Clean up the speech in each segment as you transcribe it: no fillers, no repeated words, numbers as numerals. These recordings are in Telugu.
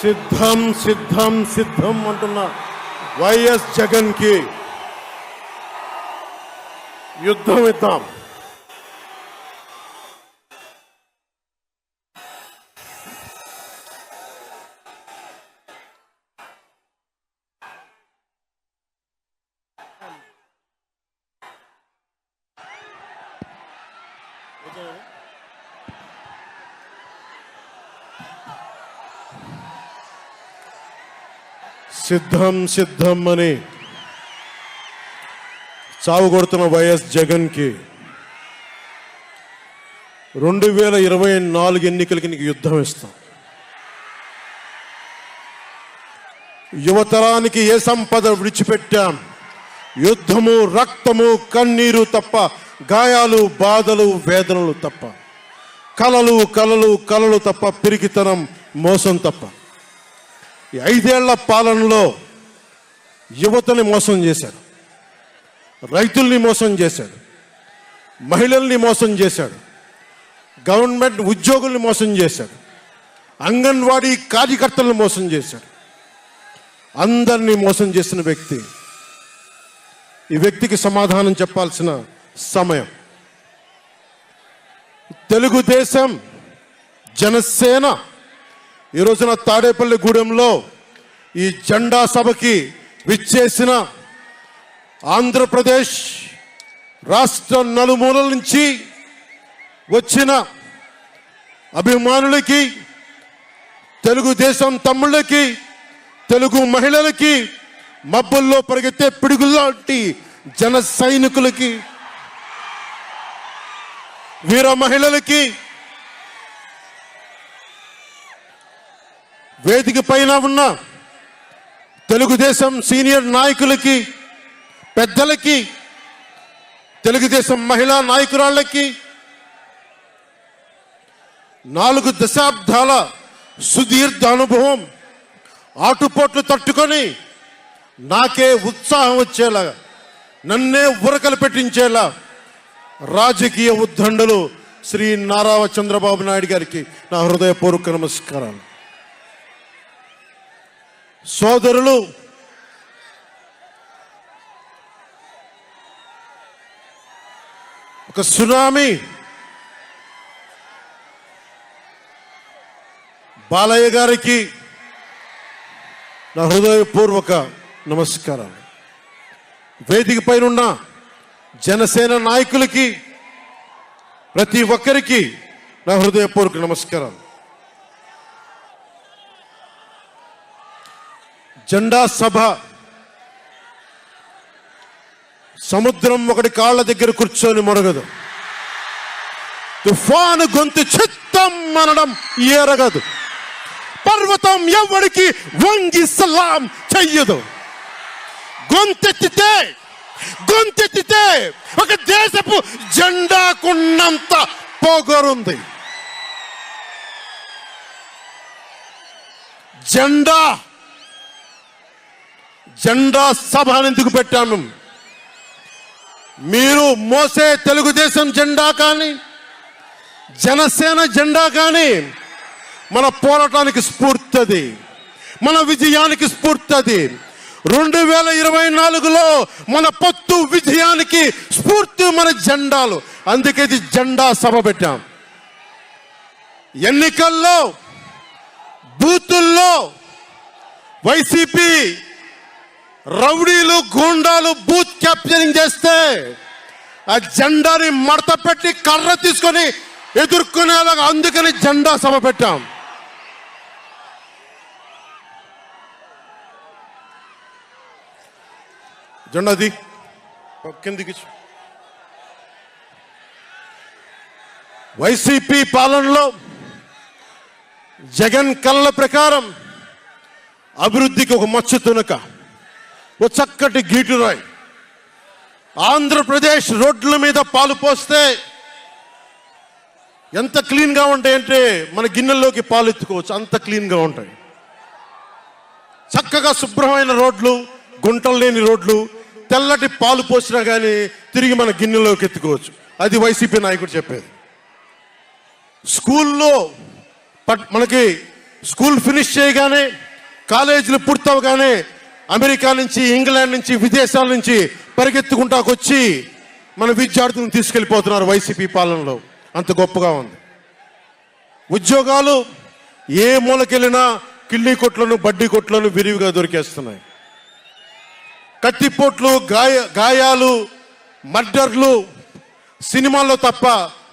సిద్ధం సిద్ధం సిద్ధం అంటున్న వైఎస్ జగన్ కి యుద్ధం ఇద్దాం. సిద్ధం సిద్ధం అని చావు కొడుతున్న వైఎస్ జగన్ కి 2024 ఎన్నికలకి నీకు యుద్ధం ఇస్తాం. యువతరానికి ఏ సంపద విడిచిపెట్టాం? యుద్ధము, రక్తము, కన్నీరు తప్ప, గాయాలు, బాధలు, వేదనలు తప్ప, కలలు కలలు కలలు తప్ప, పిరికితనం, మోసం తప్ప. ఈ 5 ఏళ్ల పాలనలో యువతని మోసం చేశాడు, రైతుల్ని మోసం చేశాడు, మహిళల్ని మోసం చేశాడు, గవర్నమెంట్ ఉద్యోగుల్ని మోసం చేశాడు, అంగన్వాడీ కార్యకర్తలను మోసం చేశాడు. అందరినీ మోసం చేసిన వ్యక్తి. ఈ వ్యక్తికి సమాధానం చెప్పాల్సిన సమయం. తెలుగుదేశం, జనసేన ఈ రోజున తాడేపల్లి గూడెంలో ఈ జెండా సభకి విచ్చేసిన ఆంధ్రప్రదేశ్ రాష్ట్ర నలుమూలల నుంచి వచ్చిన అభిమానులకి, తెలుగుదేశం తమ్ముళ్ళకి, తెలుగు మహిళలకి, మబ్బుల్లో పరిగెత్తే పిడుగుల్లాంటి జన సైనికులకి, వీర మహిళలకి, వేదిక పైన ఉన్న తెలుగుదేశం సీనియర్ నాయకులకి, పెద్దలకి, తెలుగుదేశం మహిళా నాయకురాళ్ళకి, 4 దశాబ్దాల సుదీర్ఘ అనుభవం, ఆటుపోట్లు తట్టుకొని నాకే ఉత్సాహం వచ్చేలా, నన్నే ఉరకలు పెట్టించేలా రాజకీయ ఉద్దండలు శ్రీ నారా చంద్రబాబు నాయుడు గారికి నా హృదయపూర్వక నమస్కారాలు. సోదరులు, ఒక సునామీ బాలయ్య గారికి నా హృదయపూర్వక నమస్కారాలు. వేదిక పైన జనసేన నాయకులకి, ప్రతి ఒక్కరికి నా హృదయపూర్వక నమస్కారాలు. జెండా సభ సముద్రం ఒకటి కాళ్ళ దగ్గర కూర్చొని మొరగదు, తుఫాను గొంతు చిత్తం అనడం ఎరగదు, పర్వతం ఎవరికి వంగి సలాం చెయ్యదు. గొంతెత్తితే ఒక దేశపు జెండాకున్నంత పొగరుంది. జెండా సభ ఎందుకు పెట్టాను? మీరు మోసే తెలుగుదేశం జెండా కానీ, జనసేన జెండా కానీ మన పోరాటానికి స్ఫూర్తి, మన విజయానికి స్ఫూర్తి. 2024లో మన పొత్తు విజయానికి స్ఫూర్తి మన జెండాలు. అందుకే ఇది జెండా సభ పెట్టాం. ఎన్నికల్లో బూతుల్లో వైసీపీ రౌడీలు, గూండాలు బూత్ క్యాప్చరింగ్ చేస్తే ఆ జెండాని మడత పెట్టి కర్ర తీసుకొని ఎదుర్కొనేలాగా, అందుకని జెండా సభ పెట్టాం. జెండాది కిందికి. వైసీపీ పాలనలో జగన్ కళ్ళ ప్రకారం అభివృద్ధికి ఒక మచ్చ తునక, ఓ చక్కటి గీటురాయి. ఆంధ్రప్రదేశ్ రోడ్ల మీద పాలు పోస్తే ఎంత క్లీన్గా ఉంటాయంటే మన గిన్నెల్లోకి పాలు ఎత్తుకోవచ్చు, అంత క్లీన్గా ఉంటాయి. చక్కగా శుభ్రమైన రోడ్లు, గుంటలు లేని రోడ్లు, తెల్లటి పాలు పోసినా కానీ తిరిగి మన గిన్నెలోకి ఎత్తుకోవచ్చు. అది వైసీపీ నాయకుడు చెప్పేది. స్కూల్లో మనకి స్కూల్ ఫినిష్ చేయగానే, కాలేజీలు పూర్తవగానే అమెరికా నుంచి, ఇంగ్లాండ్ నుంచి, విదేశాల నుంచి పరిగెత్తుకుంటాకొచ్చి మన విద్యార్థులను తీసుకెళ్ళిపోతున్నారు వైసీపీ పాలనలో. అంత గొప్పగా ఉంది. ఉద్యోగాలు ఏ మూలకెళ్ళినా కిళ్ళీ కొట్లను, బడ్డీ కొట్లను విరివిగా దొరికేస్తున్నాయి. కత్తిపోట్లు, గాయాలు, మర్డర్లు సినిమాల్లో తప్ప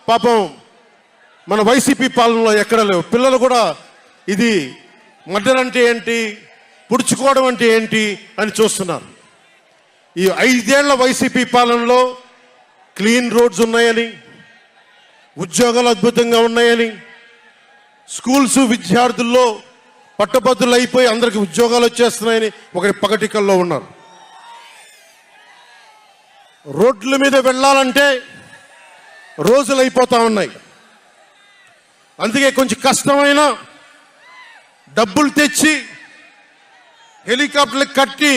పాపం మన వైసీపీ పాలనలో ఎక్కడ లేవు. పిల్లలు కూడా ఇది మర్డర్ అంటే ఏంటి, పుడుచుకోవడం అంటే ఏంటి అని చూస్తున్నారు. ఈ 5 ఏళ్ల వైసీపీ పాలనలో క్లీన్ రోడ్స్ ఉన్నాయని, ఉద్యోగాలు అద్భుతంగా ఉన్నాయని, స్కూల్స్ విద్యార్థుల్లో పట్టభద్రులు అయిపోయి అందరికి ఉద్యోగాలు వచ్చేస్తున్నాయని ఒకటి పగటికల్లో ఉన్నారు. రోడ్ల మీద వెళ్ళాలంటే రోజులు అయిపోతా ఉన్నాయి. అందుకే కొంచెం కష్టమైన డబ్బులు తెచ్చి హెలికాప్టర్లు కట్టి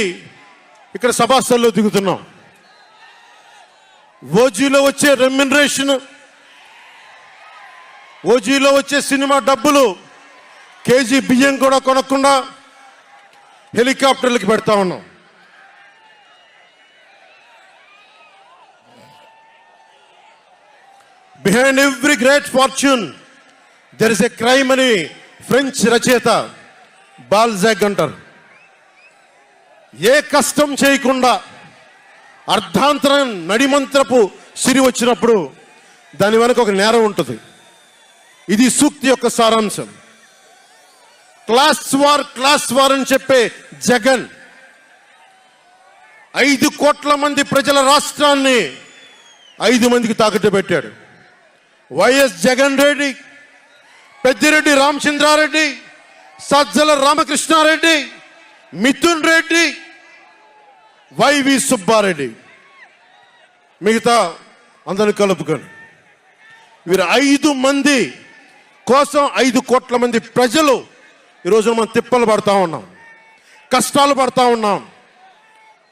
ఇక్కడ సభాస్థల్లో దిగుతున్నాం. ఓజీలో వచ్చే రెమ్యునరేషన్, ఓజీలో వచ్చే సినిమా డబ్బులు కేజీ బియ్యం కూడా కొనకుండా హెలికాప్టర్లకి పెడతా ఉన్నాం. Behind every great fortune there is a crime అని ఫ్రెంచ్ రచయిత బాల్జాక్ అంటారు. ఏ కష్టం చేయకుండా అర్ధాంతరం నడిమంత్రపు సిరి వచ్చినప్పుడు దాని వెనక ఒక నేరం ఉంటుంది. ఇది సూక్తి యొక్క సారాంశం. క్లాస్ వార్ అని చెప్పే జగన్ 5 కోట్ల మంది ప్రజల రాష్ట్రాన్ని 5 మందికి తాకట్టు పెట్టాడు. వైఎస్ జగన్ రెడ్డి, పెద్దిరెడ్డి రామచంద్రారెడ్డి, సజ్జల రామకృష్ణారెడ్డి, మిథున్ రెడ్డి, వైవి సుబ్బారెడ్డి, మిగతా అందరిని కలుపుకొని వీరు 5 మంది కోసం 5 కోట్ల మంది ప్రజలు ఈరోజు మనం తిప్పలు పడతా ఉన్నాం, కష్టాలు పడతా ఉన్నాం.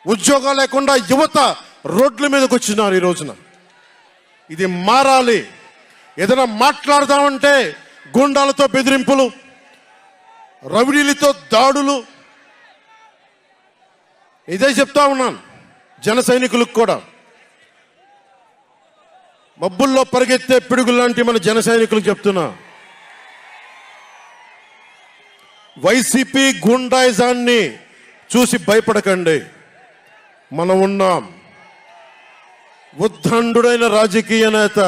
ఉద్యోగాలు లేకుండా యువత రోడ్ల మీదకి వచ్చినారు ఈ రోజున. ఇది మారాలి. ఏదైనా మాట్లాడదామంటే గుండాలతో బెదిరింపులు, రౌడీలతో దాడులు. ఇదే చెప్తా ఉన్నాను జన సైనికులకు కూడా. మబ్బుల్లో పరిగెత్తే పిడుగులు లాంటి మన జన సైనికులకు చెప్తున్నా, వైసీపీ గుండాయిజాన్ని చూసి భయపడకండి. మనం ఉన్నాం. ఉద్దండుడైన రాజకీయ నేత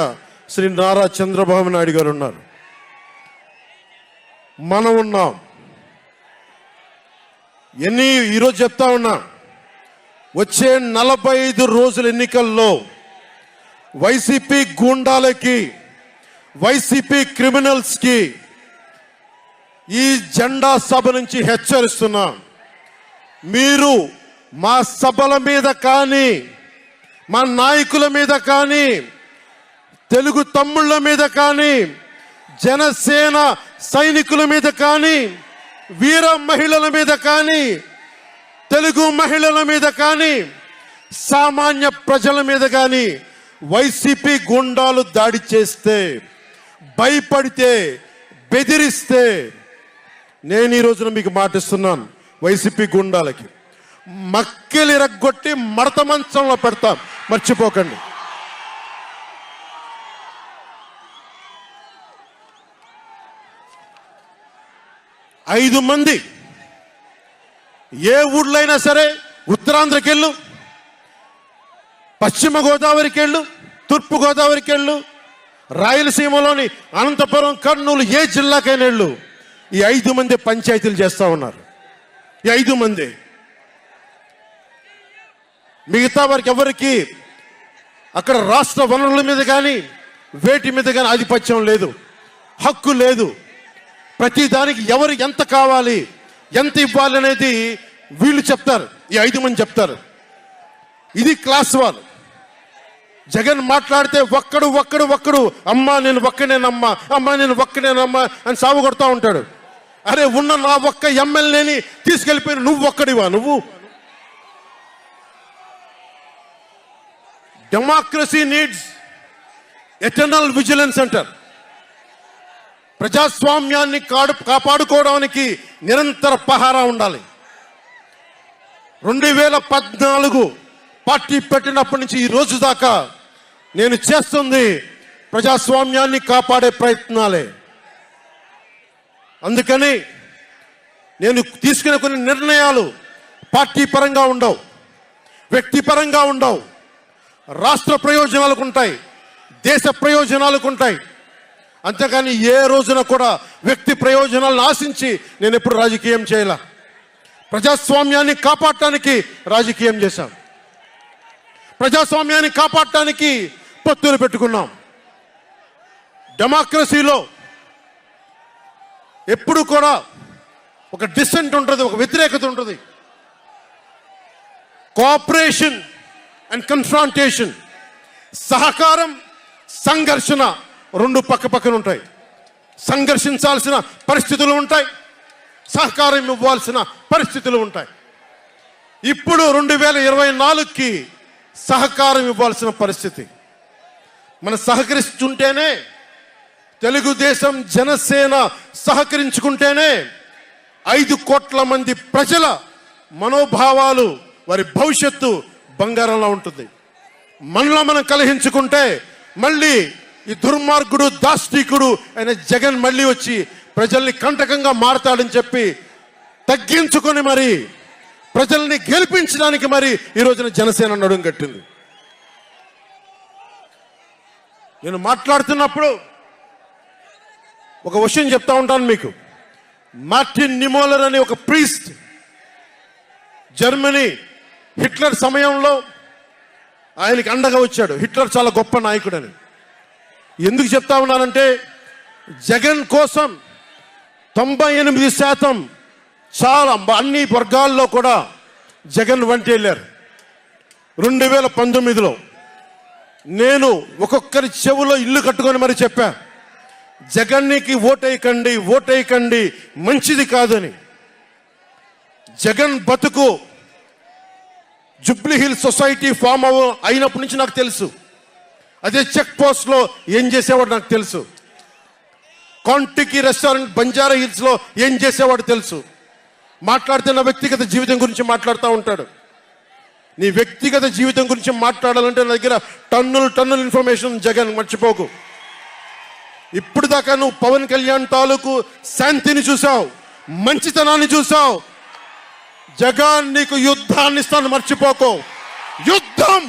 శ్రీ నారా చంద్రబాబు నాయుడు గారు ఉన్నారు. మనం ఉన్నాం. ఈరోజు చెప్తా ఉన్నా, వచ్చే 45 రోజుల ఎన్నికల్లో వైసీపీ గూండాలకి, వైసీపీ క్రిమినల్స్కి ఈ జెండా సభ నుంచి హెచ్చరిస్తున్నా, మీరు మా సభల మీద కానీ, మా నాయకుల మీద కానీ, తెలుగు తమ్ముళ్ళ మీద కానీ, జనసేన సైనికుల మీద కానీ, వీర మహిళల మీద కానీ, తెలుగు మహిళల మీద కానీ, సామాన్య ప్రజల మీద కానీ వైసీపీ గుండాలు దాడి చేస్తే, భయపడితే, బెదిరిస్తే నేను ఈ రోజున మీకు మాటిస్తున్నాను, వైసీపీ గుండాలకి మక్కెలు ఇరగ్గొట్టి మడత మంచంలో పెడతాం, మర్చిపోకండి. ఐదు మంది ఏ ఊళ్ళో అయినా సరే, ఉత్తరాంధ్రకి వెళ్ళు, పశ్చిమ గోదావరికి వెళ్ళు, తూర్పు గోదావరికి వెళ్ళు, రాయలసీమలోని అనంతపురం, కర్నూలు, ఏ జిల్లాకైనా వెళ్ళు, ఈ 5 మంది పంచాయతీలు చేస్తూ ఉన్నారు. ఈ 5 మంది. మిగతా వారికి ఎవరికి అక్కడ రాష్ట్ర వనరుల మీద కానీ, వేటి మీద కానీ ఆధిపత్యం లేదు, హక్కు లేదు. ప్రతి దానికి ఎవరు ఎంత కావాలి, ఎంత ఇవ్వాలి అనేది వీళ్ళు చెప్తారు, ఈ 5 మంది చెప్తారు. ఇది క్లాస్ వార్. జగన్ మాట్లాడితే ఒక్కడు అమ్మా నేను ఒక్కనేనమ్మా, అమ్మా నేను ఒక్కనేనమ్మా అని సాగు కొడతా ఉంటాడు. అరే ఉన్న నా ఒక్క ఎమ్మెల్యేని తీసుకెళ్ళిపోయిన నువ్వు ఒక్కడివా? నువ్వు డెమోక్రసీ నీడ్స్ ఎటర్నల్ విజిలెన్స్ అంటారు. ప్రజాస్వామ్యాన్ని కాపాడుకోవడానికి నిరంతర పహారా ఉండాలి. 2014 పార్టీ పెట్టినప్పటి నుంచి ఈ రోజు దాకా నేను చేస్తుంది ప్రజాస్వామ్యాన్ని కాపాడే ప్రయత్నాలే. అందుకని నేను తీసుకునే కొన్ని నిర్ణయాలు పార్టీ పరంగా ఉండవు, వ్యక్తిపరంగా ఉండవు, రాష్ట్ర ప్రయోజనాలకు ఉంటాయి, దేశ ప్రయోజనాలకు ఉంటాయి. అంతేకాని ఏ రోజున కూడా వ్యక్తి ప్రయోజనాలను ఆశించి నేను ఎప్పుడు రాజకీయం చేయాల. ప్రజాస్వామ్యాన్ని కాపాడటానికి రాజకీయం చేశాం, ప్రజాస్వామ్యాన్ని కాపాడటానికి పొత్తులు పెట్టుకున్నాం. డెమోక్రసీలో ఎప్పుడు కూడా ఒక డిసెంట్ ఉంటుంది, ఒక వ్యతిరేకత ఉంటుంది. కోఆపరేషన్ అండ్ కన్ఫ్రాంటేషన్, సహకారం సంఘర్షణ రెండు పక్క పక్కన ఉంటాయి. సంఘర్షించాల్సిన పరిస్థితులు ఉంటాయి, సహకారం ఇవ్వాల్సిన పరిస్థితులు ఉంటాయి. ఇప్పుడు 2024కి సహకారం ఇవ్వాల్సిన పరిస్థితి. మనం సహకరిస్తుంటేనే, తెలుగుదేశం జనసేన సహకరించుకుంటేనే 5 కోట్ల మంది ప్రజల మనోభావాలు, వారి భవిష్యత్తు బంగారంలో ఉంటుంది. మనలో మనం కలహించుకుంటే మళ్ళీ ఈ దుర్మార్గుడు దాష్టికుడు అయిన జగన్ మళ్ళీ వచ్చి ప్రజల్ని కంటకంగా మారతాడని చెప్పి తగ్గించుకొని మరి ప్రజల్ని గెలిపించడానికి మరి ఈ రోజున జనసేన నడుం కట్టింది. నేను మాట్లాడుతున్నప్పుడు ఒక విషయం చెప్తా ఉంటాను మీకు. మార్టిన్ నిమోలర్ అనే ఒక ప్రీస్ట్, జర్మనీ హిట్లర్ సమయంలో ఆయనకి అండగా వచ్చాడు. హిట్లర్ చాలా గొప్ప నాయకుడని ఎందుకు చెప్తా ఉన్నానంటే, జగన్ కోసం 98% చాలా అన్ని వర్గాల్లో కూడా జగన్ వంటి వెళ్ళారు. 2019లో నేను ఒక్కొక్కరి చెవులో ఇల్లు కట్టుకొని మరి చెప్పా, జగన్కి ఓటేయకండి, ఓటేయకండి, మంచిది కాదని. జగన్ బతుకు జూబ్లీ హిల్స్ సొసైటీ ఫామ్ అయినప్పటి నుంచి నాకు తెలుసు. అదే చెక్ పోస్ట్ లో ఏం చేసేవాడు నాకు తెలుసు. కాంటికి రెస్టారెంట్ బంజారా హిల్స్ లో ఏం చేసేవాడు తెలుసు. మాట్లాడితే నా వ్యక్తిగత జీవితం గురించి మాట్లాడుతూ ఉంటాడు. నీ వ్యక్తిగత జీవితం గురించి మాట్లాడాలంటే నా దగ్గర టన్నుల ఇన్ఫర్మేషన్. జగన్ మర్చిపోకు. ఇప్పుడు దాకా నువ్వు పవన్ కళ్యాణ్ తాలూకు శాంతిని చూసావు, మంచితనాన్ని చూసావు. జగన్ నీకు యుద్ధాన్ని ఇస్తాను, మర్చిపోకు. యుద్ధం